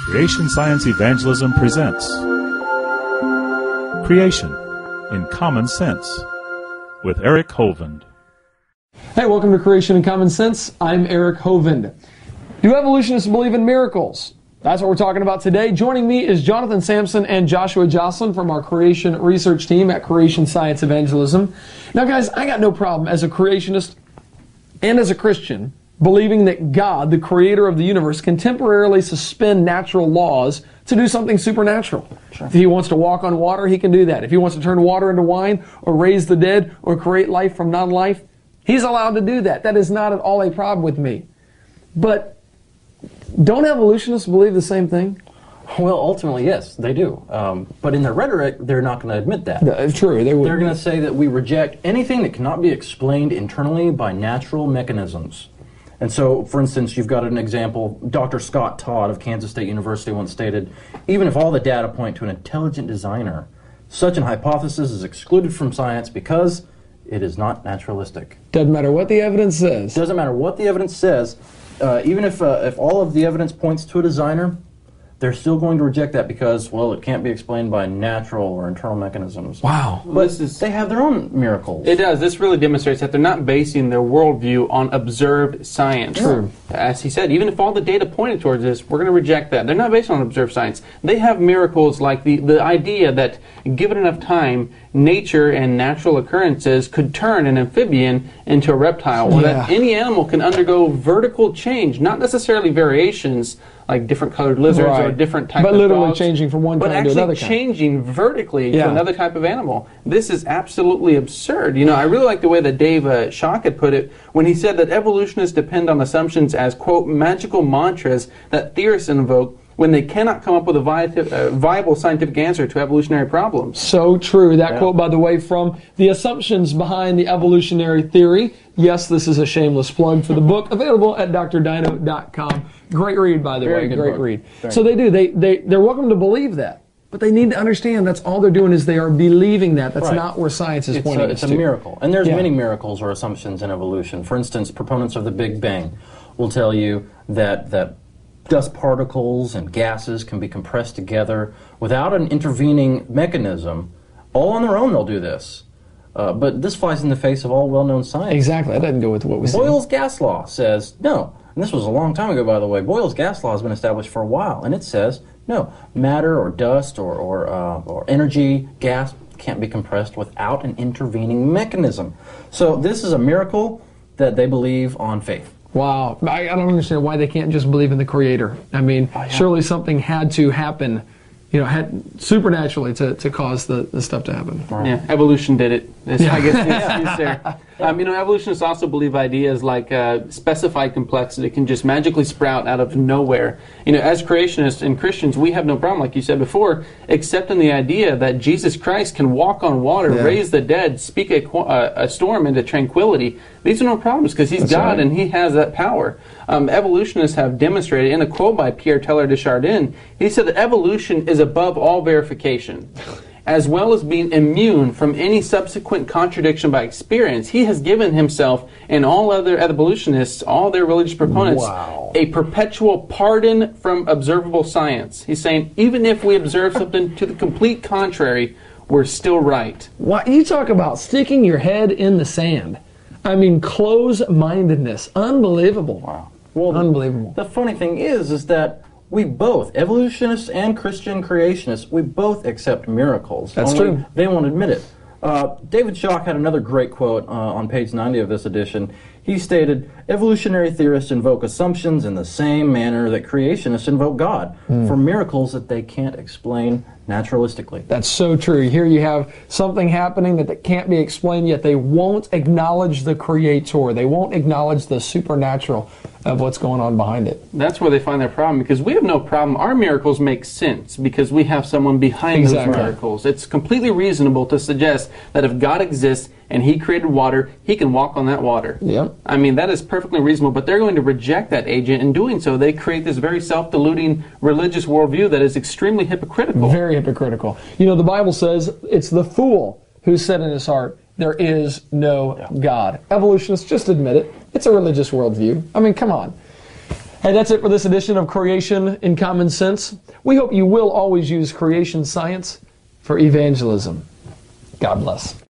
Creation Science Evangelism presents Creation in Common Sense with Eric Hovind. Hey, welcome to Creation in Common Sense. I'm Eric Hovind. Do evolutionists believe in miracles? That's what we're talking about today. Joining me is Jonathan Sampson and Joshua Jocelyn from our creation research team at Creation Science Evangelism. Now, guys, I got no problem as a creationist and as a Christian believing that God, the creator of the universe, can temporarily suspend natural laws to do something supernatural. Sure. If he wants to walk on water, he can do that. If he wants to turn water into wine or raise the dead or create life from non-life, he's allowed to do that. That is not at all a problem with me. But don't evolutionists believe the same thing? Well, ultimately, yes, they do. But in their rhetoric, they're not going to admit that. True. They're going to say that we reject anything that cannot be explained internally by natural mechanisms. And so, for instance, you've got an example. Dr. Scott Todd of Kansas State University once stated, even if all the data point to an intelligent designer, such an hypothesis is excluded from science because it is not naturalistic. Doesn't matter what the evidence says. Doesn't matter what the evidence says. Even if all of the evidence points to a designer, they're still going to reject that because, well, it can't be explained by natural or internal mechanisms. Wow. But they have their own miracles. It does. This really demonstrates that they're not basing their worldview on observed science. True. As he said, even if all the data pointed towards this, we're going to reject that. They're not based on observed science. They have miracles like the idea that, given enough time, nature and natural occurrences could turn an amphibian into a reptile, or that any animal can undergo vertical change, not necessarily variations, like different colored lizards or different type of dogs. But literally changing from one kind to another kind. But actually changing vertically to another type of animal. This is absolutely absurd. You know, I really like the way that Dave Schock had put it when he said that evolutionists depend on assumptions as, quote, magical mantras that theorists invoke when they cannot come up with a viable scientific answer to evolutionary problems. So true. That quote, by the way, from the assumptions behind the evolutionary theory. Yes, this is a shameless plug for the book, available at drdino.com. Great read, by the way. Great read. So they do. They're welcome to believe that. But they need to understand that's all they're doing is they are believing that. That's not where science is pointing us to. It's a miracle. And there's many miracles or assumptions in evolution. For instance, proponents of the Big Bang will tell you that dust particles and gases can be compressed together without an intervening mechanism. All on their own they'll do this. But this flies in the face of all well-known science. Exactly. That doesn't go with what we see. Boyle's gas law says no. And this was a long time ago, by the way. Boyle's gas law has been established for a while, and it says no. Matter or dust or energy, gas can't be compressed without an intervening mechanism. So this is a miracle that they believe on faith. Wow. I don't understand why they can't just believe in the Creator. I mean, surely something had to happen, had supernaturally to cause the stuff to happen. Right. Yeah, evolution did it. I guess the excuse there. Evolutionists also believe ideas like specified complexity can just magically sprout out of nowhere. As creationists and Christians, we have no problem, like you said before, accepting the idea that Jesus Christ can walk on water, raise the dead, speak a storm into tranquility. These are no problems because He's God and He has that power. Evolutionists have demonstrated, in a quote by Pierre Teilhard de Chardin, he said that evolution is above all verification. As well as being immune from any subsequent contradiction by experience, he has given himself and all other evolutionists, all their religious proponents, a perpetual pardon from observable science. He's saying, even if we observe something to the complete contrary, we're still right. You talk about sticking your head in the sand. I mean, close-mindedness. Unbelievable. Wow. Well, unbelievable. The funny thing is that we both, evolutionists and Christian creationists, we both accept miracles. That's true. They won't admit it. David Schock had another great quote on page 90 of this edition. He stated, evolutionary theorists invoke assumptions in the same manner that creationists invoke God for miracles that they can't explain naturalistically. That's so true. Here you have something happening that can't be explained, yet they won't acknowledge the Creator. They won't acknowledge the supernatural of what's going on behind it. That's where they find their problem, because we have no problem. Our miracles make sense because we have someone behind those miracles. It's completely reasonable to suggest that if God exists and He created water, He can walk on that water. Yep. I mean, that is perfectly reasonable, but they're going to reject that agent. In doing so, they create this very self-deluding religious worldview that is extremely hypocritical. Very hypocritical. The Bible says it's the fool who said in his heart, there is no God. Evolutionists just admit it. It's a religious worldview. I mean, come on. Hey, that's it for this edition of Creation in Common Sense. We hope you will always use creation science for evangelism. God bless.